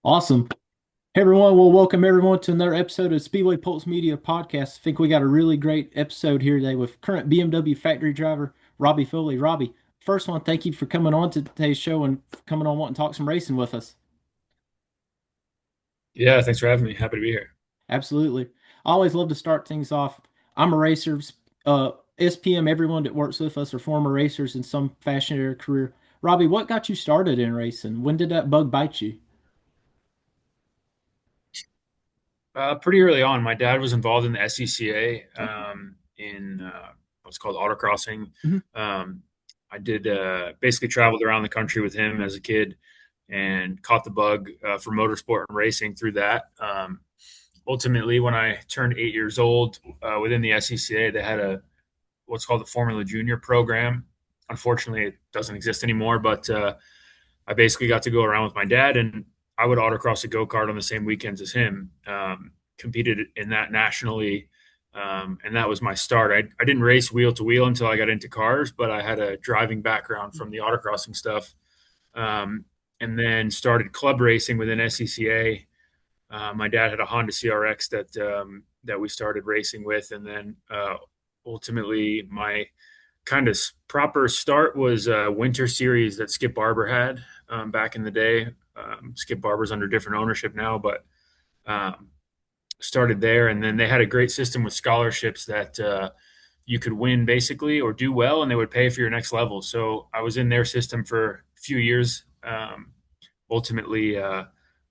Awesome. Hey everyone, well, welcome everyone to another episode of Speedway Pulse Media Podcast. I think we got a really great episode here today with current BMW factory driver Robby Foley. Robby, first one, thank you for coming on to today's show and coming on wanting to talk some racing with us. Yeah, thanks for having me. Happy to be here. Absolutely. I always love to start things off. I'm a racer. SPM, everyone that works with us are former racers in some fashion in their career. Robby, what got you started in racing? When did that bug bite you? Pretty early on, my dad was involved in the SCCA Okay. in what's called autocrossing. Mhm. Um, I did basically traveled around the country with him as a kid and caught the bug for motorsport and racing through that. Ultimately, when I turned 8 years old, within the SCCA, they had a what's called the Formula Junior program. Unfortunately, it doesn't exist anymore, but I basically got to go around with my dad, and I would autocross a go kart on the same weekends as him. Competed in that nationally, and that was my start. I didn't race wheel to wheel until I got into cars, but I had a driving background from the autocrossing stuff, and then started club racing within SCCA. My dad had a Honda CRX that we started racing with, and then ultimately my kind of proper start was a winter series that Skip Barber had back in the day. Skip Barber's under different ownership now, but um, started there. And then they had a great system with scholarships that you could win basically or do well, and they would pay for your next level. So I was in their system for a few years, ultimately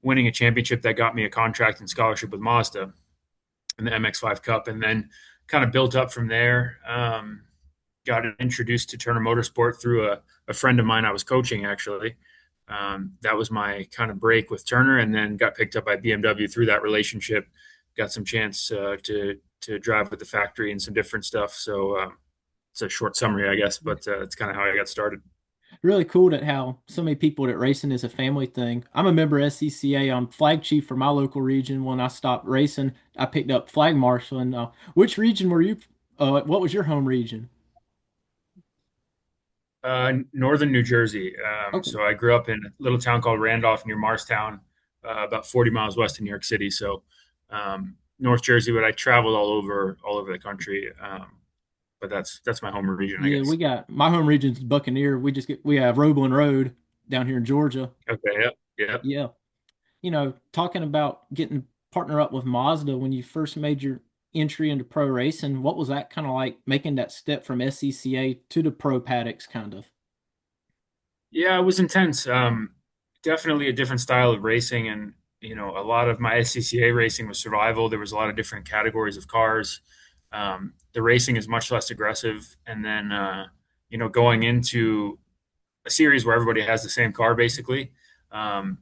winning a championship that got me a contract and scholarship with Mazda in the MX5 Cup, and then kind of built up from there. Got introduced to Turner Motorsport through a friend of mine I was coaching actually. That was my kind of break with Turner, and then got picked up by BMW through that relationship. Got some chance to drive with the factory and some different stuff. So it's a short summary, I guess, but it's kind of how I got started. Really cool that how so many people that racing is a family thing. I'm a member of SCCA. I'm flag chief for my local region. When I stopped racing, I picked up flag marshaling. Which region were you? What was your home region? Northern New Jersey. Okay. So I grew up in a little town called Randolph near Morristown, about 40 miles west of New York City. So North Jersey, but I traveled all over the country. But that's my home region, I Yeah, we guess. got my home region's Buccaneer. We have Roebling Road down here in Georgia. Okay. Yep. Yep. Yeah. Talking about getting partner up with Mazda when you first made your entry into pro racing, what was that kind of like making that step from SCCA to the pro paddocks kind of? Yeah, it was intense. Definitely a different style of racing, and a lot of my SCCA racing was survival. There was a lot of different categories of cars. The racing is much less aggressive, and then going into a series where everybody has the same car basically. Um,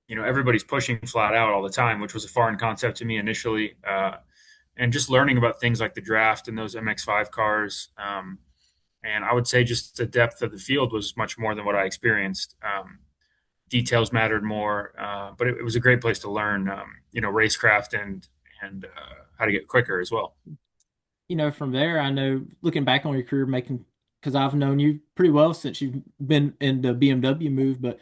everybody's pushing flat out all the time, which was a foreign concept to me initially. And just learning about things like the draft and those MX5 cars. And I would say just the depth of the field was much more than what I experienced. Details mattered more, but it was a great place to learn, racecraft and how to get quicker as well. From there, I know looking back on your career, making because I've known you pretty well since you've been in the BMW move, but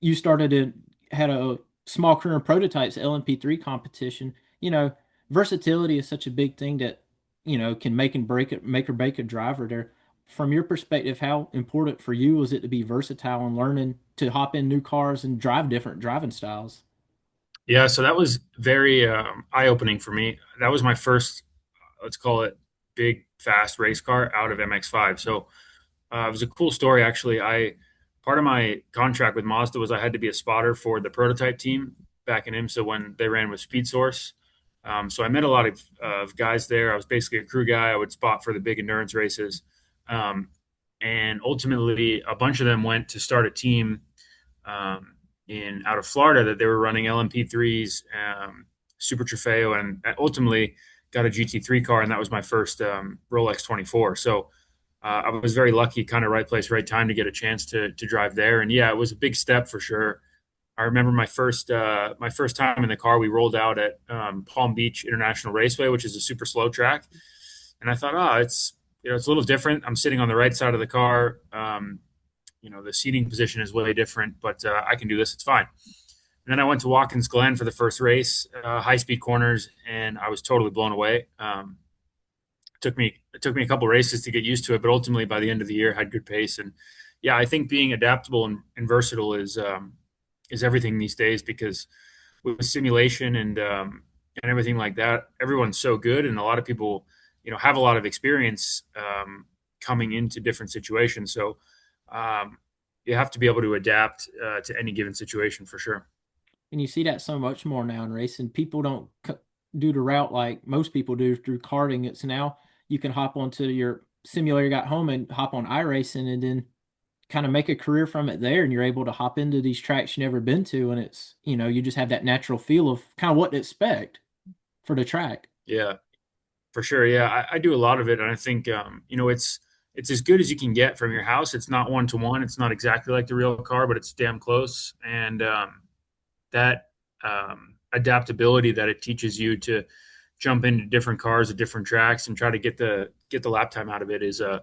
you started in had a small career in prototypes, LMP3 competition. Versatility is such a big thing that can make or break a driver. There, from your perspective, how important for you was it to be versatile and learning to hop in new cars and drive different driving styles? Yeah, so that was very eye-opening for me. That was my first, let's call it, big fast race car out of MX5. So it was a cool story actually. I Part of my contract with Mazda was I had to be a spotter for the prototype team back in IMSA when they ran with Speed Source. So I met a lot of guys there. I was basically a crew guy. I would spot for the big endurance races, um, and ultimately a bunch of them went to start a team um, in out of Florida that they were running LMP3s, Super Trofeo, and ultimately got a GT3 car, and that was my first Rolex 24. So I was very lucky, kind of right place, right time to get a chance to drive there. And yeah, it was a big step for sure. I remember my first time in the car. We rolled out at Palm Beach International Raceway, which is a super slow track, and I thought, oh, it's a little different. I'm sitting on the right side of the car. The seating position is way different, but I can do this. It's fine. And then I went to Watkins Glen for the first race, high speed corners, and I was totally blown away. It took me a couple races to get used to it, but ultimately by the end of the year, I had good pace. And yeah, I think being adaptable and versatile is everything these days because with simulation and everything like that, everyone's so good, and a lot of people, have a lot of experience coming into different situations. So um, you have to be able to adapt to any given situation for sure. And you see that so much more now in racing. People don't do the route like most people do through karting. It's now you can hop onto your simulator, got home, and hop on iRacing, and then kind of make a career from it there. And you're able to hop into these tracks you never been to, and it's you just have that natural feel of kind of what to expect for the track. Yeah, for sure. Yeah, I do a lot of it, and I think it's as good as you can get from your house. It's not one to one. It's not exactly like the real car, but it's damn close. And that adaptability that it teaches you to jump into different cars at different tracks and try to get the lap time out of it is a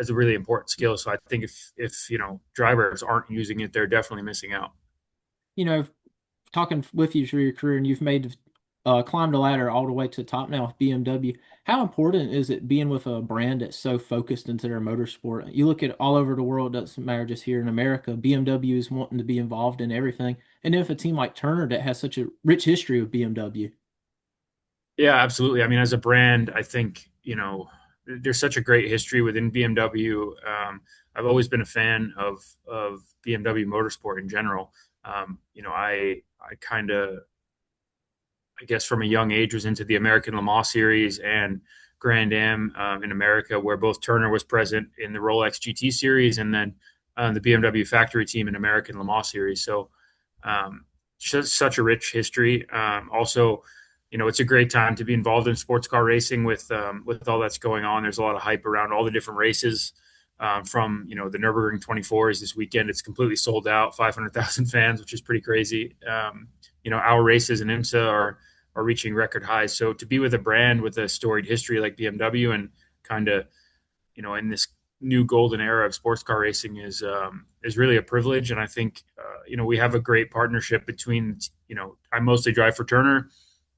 really important skill. So I think if drivers aren't using it, they're definitely missing out. You know, talking with you through your career, and you've made climbed a ladder all the way to the top now with BMW. How important is it being with a brand that's so focused into their motorsport? You look at all over the world, it doesn't matter just here in America. BMW is wanting to be involved in everything. And if a team like Turner that has such a rich history with BMW, Yeah, absolutely. I mean, as a brand, I think there's such a great history within BMW. I've always been a fan of BMW motorsport in general. I kind of, I guess, from a young age was into the American Le Mans series and Grand Am in America, where both Turner was present in the Rolex GT series and then the BMW factory team in American Le Mans series. So just such a rich history. Also, it's a great time to be involved in sports car racing with all that's going on. There's a lot of hype around all the different races. From the Nürburgring 24s this weekend, it's completely sold out, 500,000 fans, which is pretty crazy. Our races in IMSA are reaching record highs. So to be with a brand with a storied history like BMW and kind of in this new golden era of sports car racing is really a privilege. And I think we have a great partnership between I mostly drive for Turner.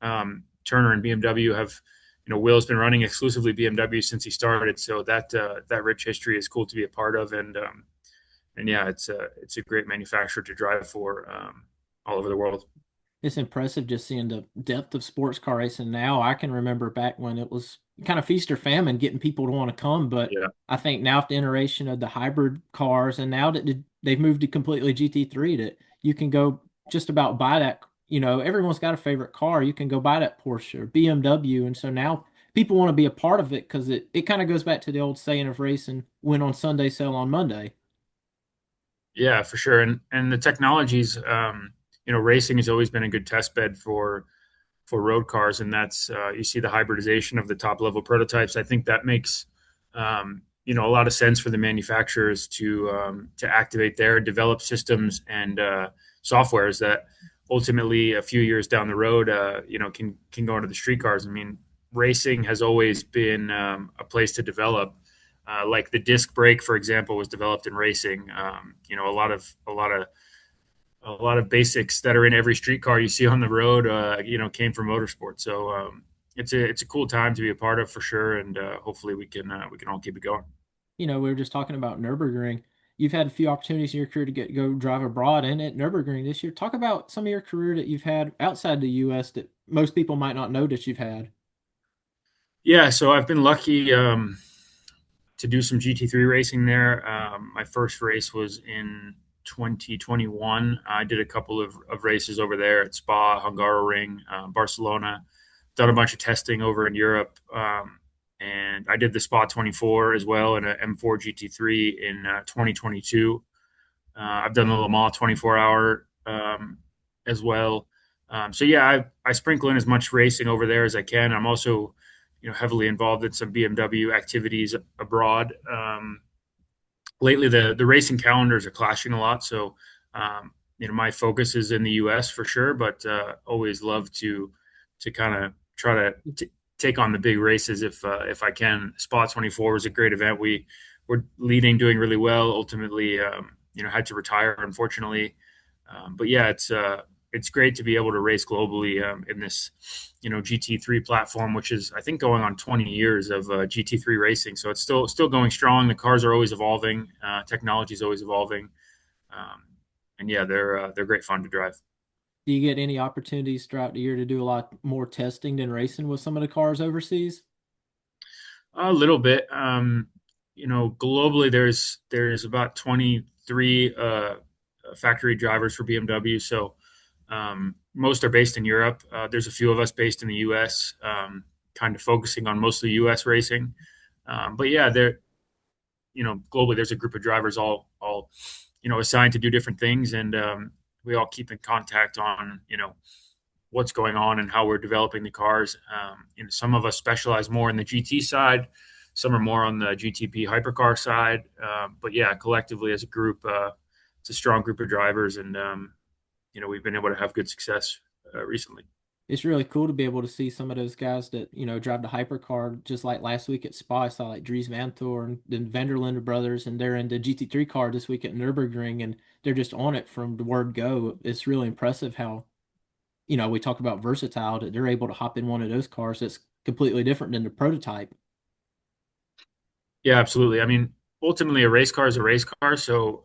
Turner and BMW have Will's been running exclusively BMW since he started, so that rich history is cool to be a part of, and yeah, it's a great manufacturer to drive for all over the world. it's impressive just seeing the depth of sports car racing now. I can remember back when it was kind of feast or famine getting people to want to come, but Yeah, I think now with the iteration of the hybrid cars, and now that they've moved to completely GT3, that you can go just about buy that. Everyone's got a favorite car. You can go buy that Porsche or BMW, and so now people want to be a part of it because it kind of goes back to the old saying of racing: win on Sunday, sell on Monday. yeah, for sure. And the technologies, racing has always been a good test bed for road cars, and that's you see the hybridization of the top level prototypes. I think that makes a lot of sense for the manufacturers to activate there, develop systems and softwares that ultimately a few years down the road, can go into the street cars. I mean, racing has always been a place to develop. Like the disc brake, for example, was developed in racing. A lot of basics that are in every street car you see on the road, came from motorsport. So it's a cool time to be a part of for sure, and hopefully we can all keep it going. We were just talking about Nürburgring. You've had a few opportunities in your career to go drive abroad and at Nürburgring this year. Talk about some of your career that you've had outside the U.S. that most people might not know that you've had. Yeah, so I've been lucky to do some GT3 racing there. My first race was in 2021. I did a couple of races over there at Spa, Hungaroring, Barcelona. Done a bunch of testing over in Europe. And I did the Spa 24 as well in a M4 GT3 in 2022. I've done the Le Mans 24 hour as well. So yeah, I sprinkle in as much racing over there as I can. I'm also, heavily involved in some BMW activities abroad. Lately, the racing calendars are clashing a lot, so my focus is in the U.S. for sure, but always love to kind of try to take on the big races if I can. Spa 24 was a great event. We were leading, doing really well. Ultimately, had to retire, unfortunately. But yeah, it's great to be able to race globally in this, GT3 platform, which is I think going on 20 years of GT3 racing. So it's still going strong. The cars are always evolving. Technology is always evolving. Um, and yeah, they're great fun to drive. Do you get any opportunities throughout the year to do a lot more testing than racing with some of the cars overseas? A little bit. Globally, there's about 23 factory drivers for BMW. So most are based in Europe. There's a few of us based in the U.S., kind of focusing on mostly U.S. racing. But yeah, globally, there's a group of drivers all assigned to do different things, and we all keep in contact on what's going on and how we're developing the cars. Some of us specialize more in the GT side, some are more on the GTP hypercar side. But yeah, collectively as a group, it's a strong group of drivers, and we've been able to have good success recently. It's really cool to be able to see some of those guys that, drive the hypercar, just like last week at Spa. I saw like Dries Vanthoor and the Vanderlinde brothers, and they're in the GT3 car this week at Nürburgring, and they're just on it from the word go. It's really impressive how, we talk about versatile, that they're able to hop in one of those cars that's completely different than the prototype. Yeah, absolutely. I mean, ultimately, a race car is a race car. So,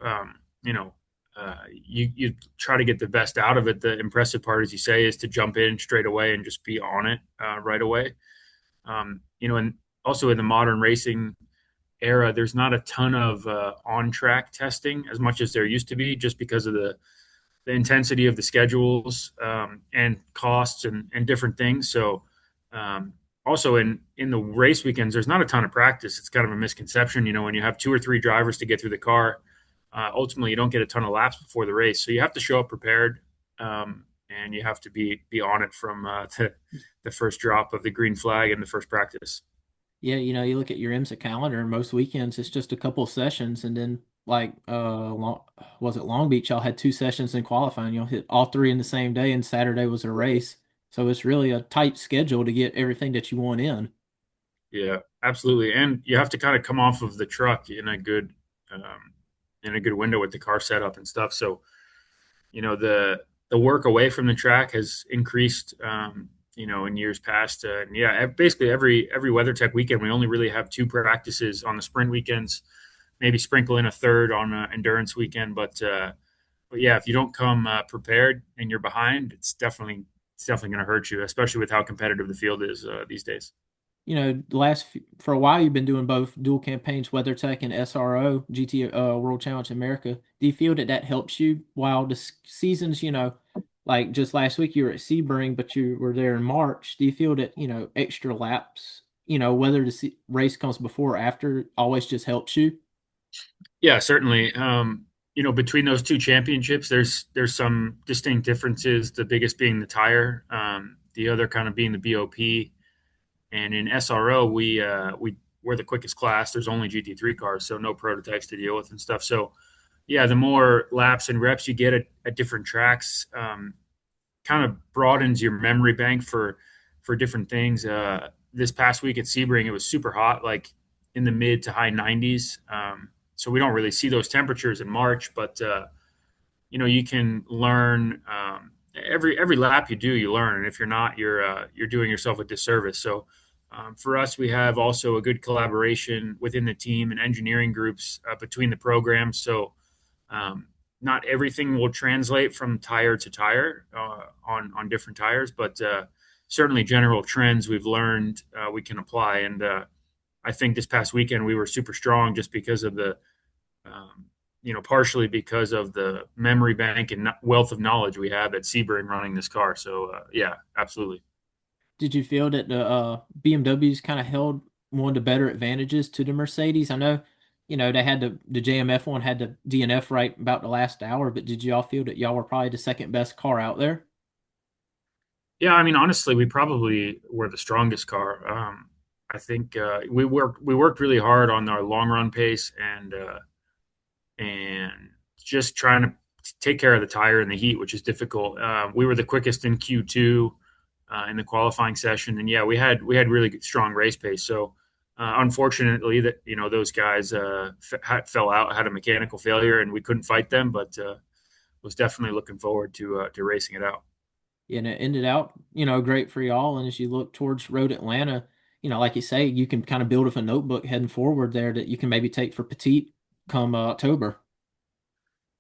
you try to get the best out of it. The impressive part, as you say, is to jump in straight away and just be on it right away. And also in the modern racing era, there's not a ton of on track testing as much as there used to be, just because of the intensity of the schedules and costs and different things. So um, also in the race weekends, there's not a ton of practice. It's kind of a misconception, when you have two or three drivers to get through the car, ultimately you don't get a ton of laps before the race. So you have to show up prepared, and you have to be on it from the first drop of the green flag in the first practice. Yeah, you look at your IMSA calendar, and most weekends it's just a couple sessions, and then like was it Long Beach? Y'all had two sessions in qualifying. You'll hit all three in the same day, and Saturday was a race. So it's really a tight schedule to get everything that you want in. Yeah, absolutely. And you have to kind of come off of the truck um, in a good window with the car setup and stuff. So, the work away from the track has increased, in years past. And yeah, basically every WeatherTech weekend, we only really have two practices on the sprint weekends, maybe sprinkle in a third on an endurance weekend. But yeah, if you don't come prepared and you're behind, it's definitely going to hurt you, especially with how competitive the field is these days. For a while you've been doing both dual campaigns, WeatherTech and SRO, GT World Challenge America. Do you feel that that helps you while the seasons, like just last week you were at Sebring, but you were there in March. Do you feel that, extra laps, whether the race comes before or after, always just helps you? Yeah, certainly. Between those two championships, there's some distinct differences. The biggest being the tire, the other kind of being the BOP. And in SRO, we're the quickest class. There's only GT3 cars, so no prototypes to deal with and stuff. So yeah, the more laps and reps you get at different tracks, kind of broadens your memory bank for different things. This past week at Sebring, it was super hot, like in the mid to high 90s. So we don't really see those temperatures in March, but you can learn every lap you do, you learn, and if you're not, you're doing yourself a disservice. So for us, we have also a good collaboration within the team and engineering groups between the programs. So um, not everything will translate from tire to tire on different tires, but certainly general trends we've learned we can apply. And I think this past weekend we were super strong just because of um, partially because of the memory bank and wealth of knowledge we have at Sebring running this car. So yeah, absolutely. Did you feel that the BMWs kind of held one of the better advantages to the Mercedes? I know, they had the JMF one had the DNF right about the last hour, but did y'all feel that y'all were probably the second best car out there? Yeah, I mean, honestly, we probably were the strongest car. I think we worked really hard on our long run pace and just trying to take care of the tire in the heat, which is difficult. We were the quickest in Q2 in the qualifying session, and yeah, we had really good, strong race pace. So unfortunately, that those guys fell out, had a mechanical failure, and we couldn't fight them. But was definitely looking forward to racing it out. And it ended out, great for y'all. And as you look towards Road Atlanta, like you say, you can kind of build up a notebook heading forward there that you can maybe take for Petite come October.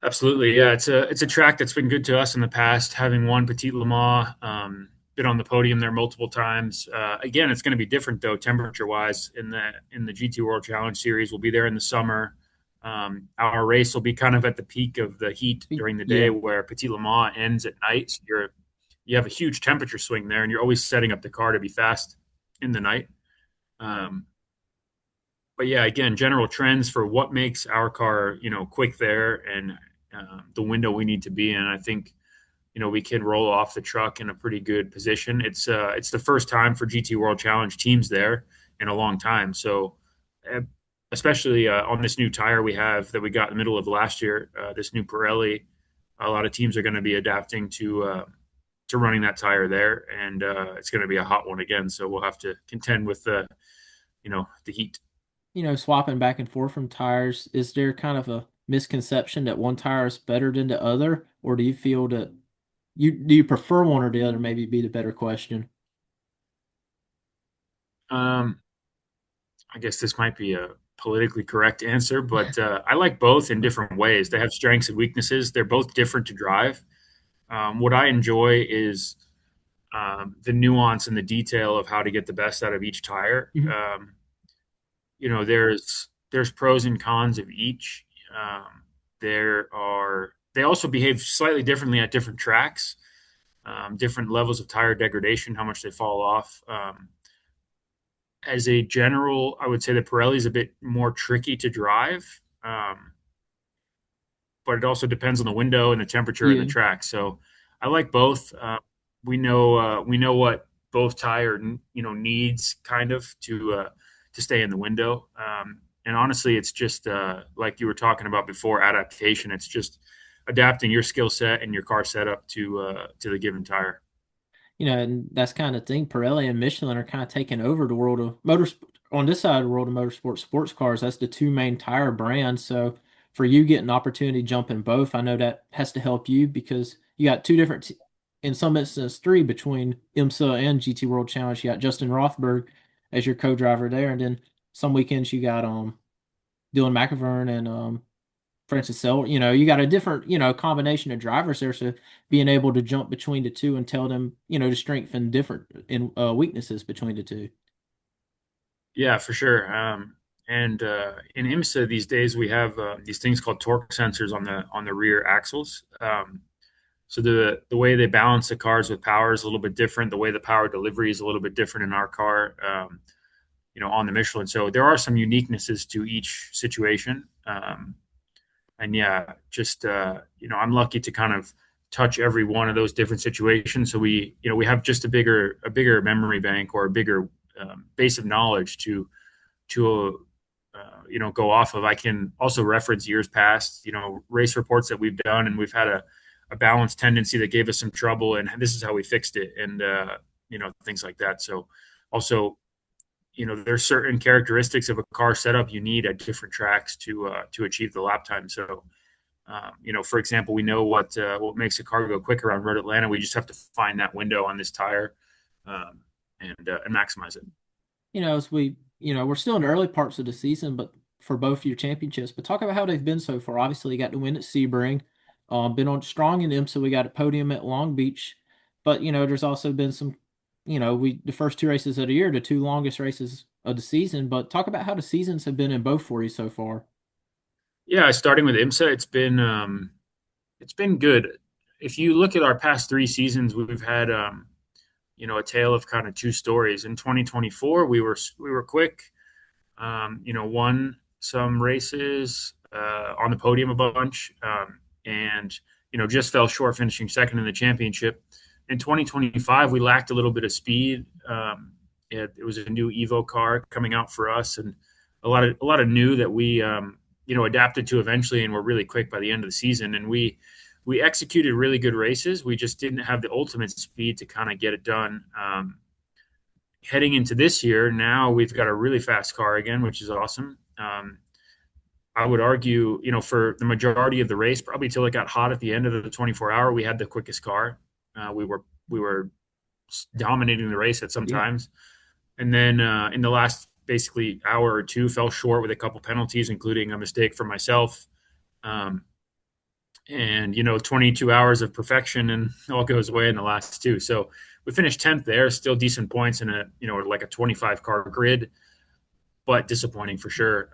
Absolutely, yeah. It's a track that's been good to us in the past. Having won Petit Le Mans, been on the podium there multiple times. Again, it's going to be different though, temperature wise. In the GT World Challenge Series, we'll be there in the summer. Our race will be kind of at the peak of the heat during the day, Yeah. where Petit Le Mans ends at night. So you have a huge temperature swing there, and you're always setting up the car to be fast in the night. Um, but yeah, again, general trends for what makes our car, quick there and the window we need to be in. I think, we can roll off the truck in a pretty good position. It's the first time for GT World Challenge teams there in a long time. So, uh, especially on this new tire we have that we got in the middle of last year, this new Pirelli, a lot of teams are going to be adapting to running that tire there, and it's going to be a hot one again. So we'll have to contend with the heat. Swapping back and forth from tires, is there kind of a misconception that one tire is better than the other, or do you feel that you prefer one or the other? Maybe be the better question. Um, I guess this might be a politically correct answer, but I like both in different ways. They have strengths and weaknesses. They're both different to drive. What I enjoy is the nuance and the detail of how to get the best out of each tire. Mhm. There's pros and cons of each. They also behave slightly differently at different tracks, different levels of tire degradation, how much they fall off. As a general, I would say the Pirelli is a bit more tricky to drive, but it also depends on the window and the temperature and the Yeah. track. So I like both. We know what both tire needs kind of to stay in the window. And honestly, it's just like you were talking about before, adaptation. It's just adapting your skill set and your car setup to the given tire. And that's kind of thing. Pirelli and Michelin are kind of taking over the world of motorsport. On this side of the world of motorsport, sports cars, that's the two main tire brands. So for you getting an opportunity to jump in both, I know that has to help you because you got two different, in some instances, three between IMSA and GT World Challenge. You got Justin Rothberg as your co-driver there, and then some weekends you got Dylan McIvern and Francis Sell, you got a different, combination of drivers there. So being able to jump between the two and tell them, the strength and different in weaknesses between the two. Yeah, for sure. And in IMSA these days, we have these things called torque sensors on the rear axles. So the way they balance the cars with power is a little bit different. The way the power delivery is a little bit different in our car, on the Michelin. So there are some uniquenesses to each situation. And yeah, just I'm lucky to kind of touch every one of those different situations. So we have just a bigger memory bank or a bigger base of knowledge to go off of. I can also reference years past, race reports that we've done, and we've had a balanced tendency that gave us some trouble, and this is how we fixed it, and things like that. So also, there's certain characteristics of a car setup you need at different tracks to achieve the lap time. So for example, we know what makes a car go quicker on Road Atlanta. We just have to find that window on this tire um, and maximize it. As we're still in the early parts of the season, but for both your championships, but talk about how they've been so far. Obviously, you got the win at Sebring, been on strong in them, so we got a podium at Long Beach, but there's also been some, the first two races of the year, the two longest races of the season. But talk about how the seasons have been in both for you so far. Yeah, starting with IMSA, it's been good. If you look at our past three seasons, we've had a tale of kind of two stories. In 2024, we were quick. Won some races on the podium a bunch, and just fell short, finishing second in the championship. In 2025, we lacked a little bit of speed. It was a new Evo car coming out for us, and a lot of new that we adapted to eventually, and were really quick by the end of the season. And we executed really good races. We just didn't have the ultimate speed to kind of get it done. Heading into this year, now we've got a really fast car again, which is awesome. I would argue, for the majority of the race, probably till it got hot at the end of the 24-hour, we had the quickest car. We were dominating the race at some Yeah. times, and then in the last basically hour or two, fell short with a couple penalties, including a mistake from myself. Um, and 22 hours of perfection, and all goes away in the last two. So we finished 10th there, still decent points in a like a 25 car grid, but disappointing for sure.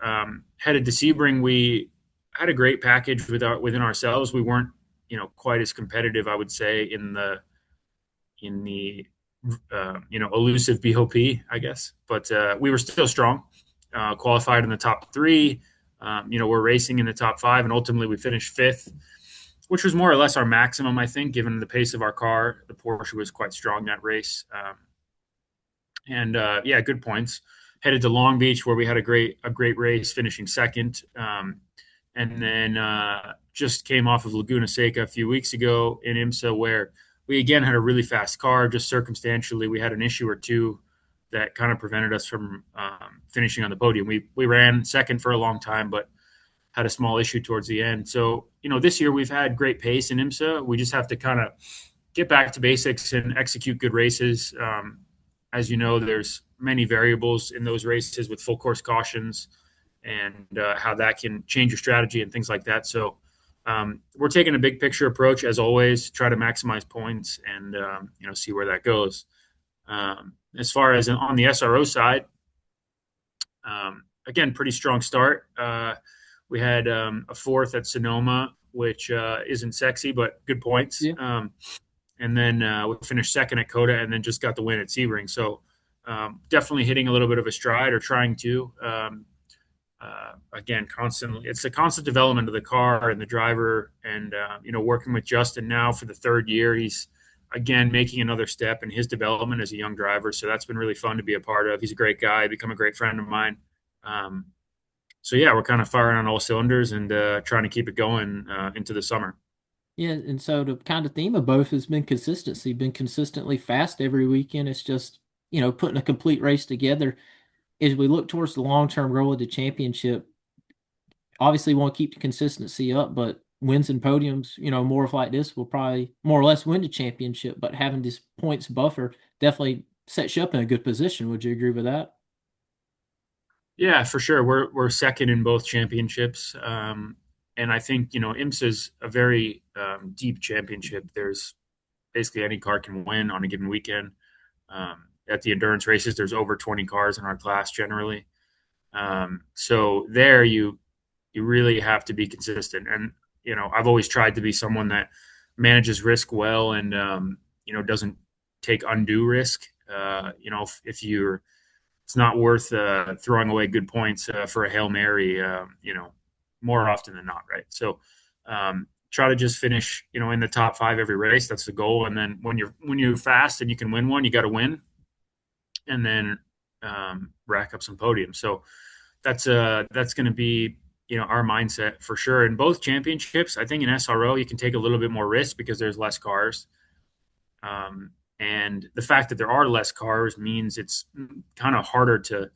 Headed to Sebring, we had a great package within ourselves. We weren't quite as competitive, I would say, in the elusive BOP, I guess, but we were still strong. Qualified in the top three. We're racing in the top five, and ultimately we finished fifth, which was more or less our maximum, I think, given the pace of our car. The Porsche was quite strong that race, and yeah, good points. Headed to Long Beach, where we had a great race, finishing second, and then just came off of Laguna Seca a few weeks ago in IMSA, where we again had a really fast car. Just circumstantially, we had an issue or two that kind of prevented us from finishing on the podium. We ran second for a long time, but had a small issue towards the end. So, this year we've had great pace in IMSA. We just have to kind of get back to basics and execute good races. As you know, there's many variables in those races with full course cautions and how that can change your strategy and things like that. So, we're taking a big picture approach as always, try to maximize points and see where that goes. As far as on the SRO side, again, pretty strong start. We had a fourth at Sonoma, which isn't sexy, but good points. Yeah. And then we finished second at Coda and then just got the win at Sebring. So definitely hitting a little bit of a stride or trying to. Again, constantly, it's a constant development of the car and the driver, and working with Justin now for the third year, he's again making another step in his development as a young driver. So that's been really fun to be a part of. He's a great guy, become a great friend of mine. Um, so yeah, we're kind of firing on all cylinders and trying to keep it going into the summer. Yeah, and so the kind of theme of both has been consistency, been consistently fast every weekend. It's just, putting a complete race together. As we look towards the long-term goal of the championship, obviously want to keep the consistency up, but wins and podiums, more of like this will probably more or less win the championship, but having this points buffer definitely sets you up in a good position. Would you agree with that? Yeah, for sure. We're second in both championships, and I think IMSA's a very deep championship. There's basically any car can win on a given weekend. At the endurance races, there's over 20 cars in our class generally. So there you really have to be consistent. And I've always tried to be someone that manages risk well and doesn't take undue risk. If you're it's not worth throwing away good points for a Hail Mary, more often than not, right? So try to just finish, in the top five every race. That's the goal. And then when you're fast and you can win one, you got to win, and then rack up some podiums. So that's going to be our mindset for sure. In both championships, I think in SRO you can take a little bit more risk because there's less cars. And the fact that there are less cars means it's kind of harder to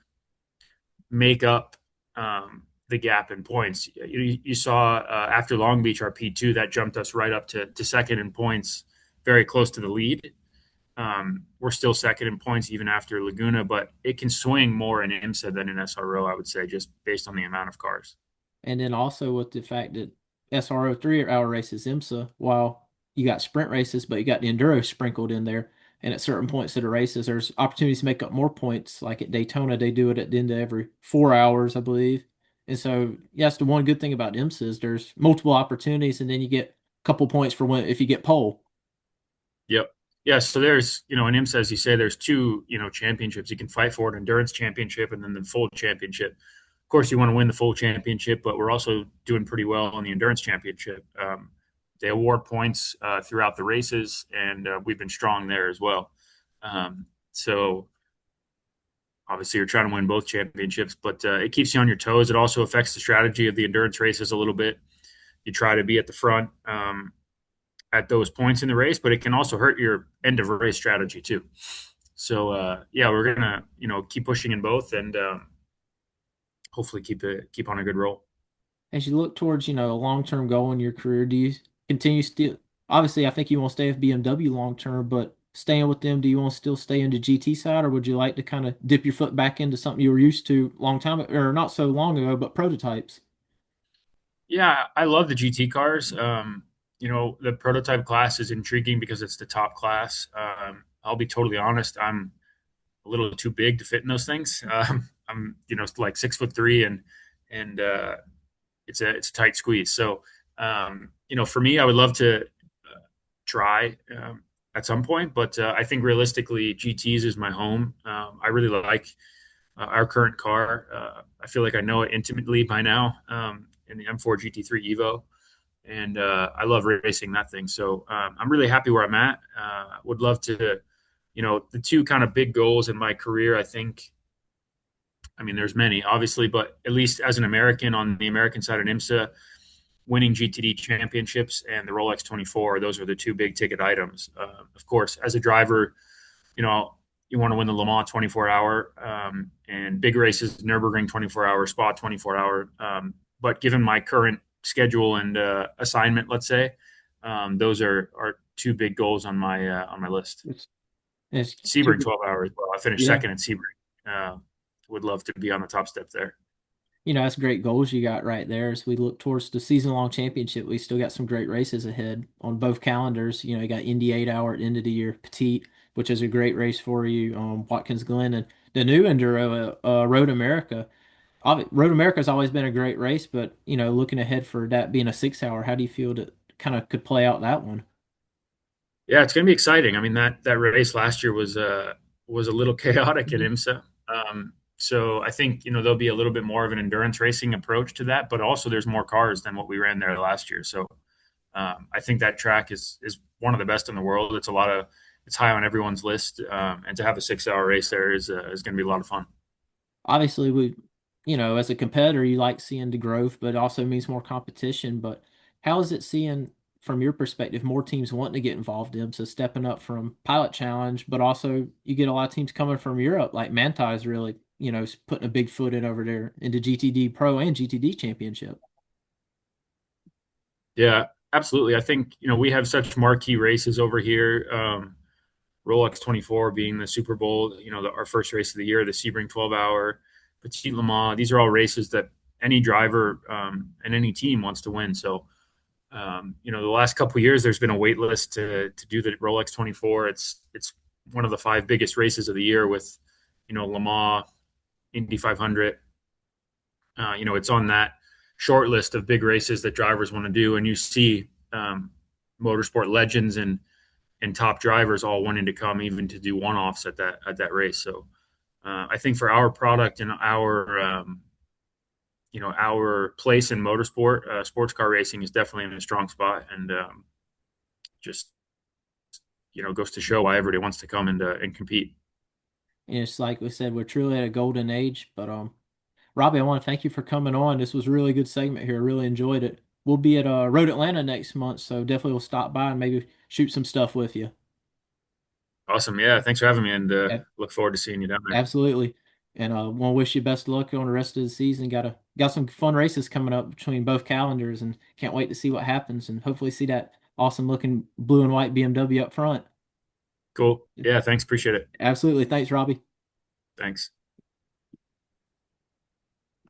make up the gap in points. You saw after Long Beach, our P2, that jumped us right up to second in points, very close to the lead. We're still second in points even after Laguna, but it can swing more in IMSA than in SRO, I would say, just based on the amount of cars. And then also with the fact that SRO 3 hour races, IMSA, while you got sprint races, but you got the enduro sprinkled in there. And at certain points of the races, there's opportunities to make up more points. Like at Daytona, they do it at the end of every 4 hours, I believe. And so, yes, the one good thing about IMSA is there's multiple opportunities, and then you get a couple points for when if you get pole. Yep. Yeah. So there's, in IMSA, as you say, there's two, championships you can fight for: an endurance championship and then the full championship. Of course, you want to win the full championship, but we're also doing pretty well in the endurance championship. They award points throughout the races, and we've been strong there as well. So obviously, you're trying to win both championships, but it keeps you on your toes. It also affects the strategy of the endurance races a little bit. You try to be at the front at those points in the race, but it can also hurt your end of race strategy too. So yeah, we're gonna keep pushing in both and hopefully keep on a good roll. As you look towards, a long-term goal in your career, do you continue still? Obviously, I think you want to stay with BMW long term, but staying with them, do you want to still stay in the GT side, or would you like to kind of dip your foot back into something you were used to long time or not so long ago, but prototypes? Yeah, I love the GT cars. The prototype class is intriguing because it's the top class. I'll be totally honest. I'm a little too big to fit in those things. I'm, like 6'3", and it's a tight squeeze. So, for me, I would love to try at some point, but I think realistically, GTS is my home. I really like our current car. I feel like I know it intimately by now in the M4 GT3 Evo, and I love racing that thing. So I'm really happy where I'm at. Would love to, the two kind of big goals in my career. I think, I mean, there's many, obviously, but at least as an American on the American side of IMSA, winning GTD championships and the Rolex 24, those are the two big ticket items. Of course, as a driver, you know, you want to win the Le Mans 24-hour and big races, Nürburgring 24-hour, Spa 24-hour. But given my current schedule and assignment, let's say, those are two big goals on my list. It's Sebring two, 12 hours. Well, I finished yeah. second in Sebring. Would love to be on the top step there. That's great goals you got right there. As we look towards the season-long championship, we still got some great races ahead on both calendars. You got Indy 8 hour at the end of the year, Petite, which is a great race for you. Watkins Glen and the new Enduro, Road America. Road America has always been a great race, but looking ahead for that being a 6 hour, how do you feel that kind of could play out that one? Yeah, it's going to be exciting. I mean that race last year was a little chaotic at Mhm. IMSA. So I think there'll be a little bit more of an endurance racing approach to that, but also there's more cars than what we ran there last year. So I think that track is one of the best in the world. It's high on everyone's list, and to have a 6 hour race there is going to be a lot of fun. Obviously, as a competitor, you like seeing the growth, but it also means more competition. But how is it seeing, from your perspective, more teams wanting to get involved in? So stepping up from Pilot Challenge, but also you get a lot of teams coming from Europe, like Manti is really, putting a big foot in over there into GTD Pro and GTD Championship. Yeah, absolutely. I think we have such marquee races over here. Rolex 24 being the Super Bowl, our first race of the year, the Sebring 12-hour, Petit Le Mans. These are all races that any driver and any team wants to win. So, the last couple of years, there's been a wait list to do the Rolex 24. It's one of the five biggest races of the year with, Le Mans, Indy 500. It's on that short list of big races that drivers want to do, and you see motorsport legends and top drivers all wanting to come even to do one-offs at that race. So I think for our product and our place in motorsport, sports car racing is definitely in a strong spot, and just goes to show why everybody wants to come and compete. And it's like we said, we're truly at a golden age. But Robbie, I want to thank you for coming on. This was a really good segment here. I really enjoyed it. We'll be at Road Atlanta next month, so definitely we'll stop by and maybe shoot some stuff with you. Awesome, yeah. Thanks for having me, and A- look forward to seeing you down there. Absolutely. And want to wish you best of luck on the rest of the season. Got some fun races coming up between both calendars, and can't wait to see what happens and hopefully see that awesome looking blue and white BMW up front. Cool. Yeah, thanks. Appreciate it. Absolutely. Thanks, Robbie. Thanks.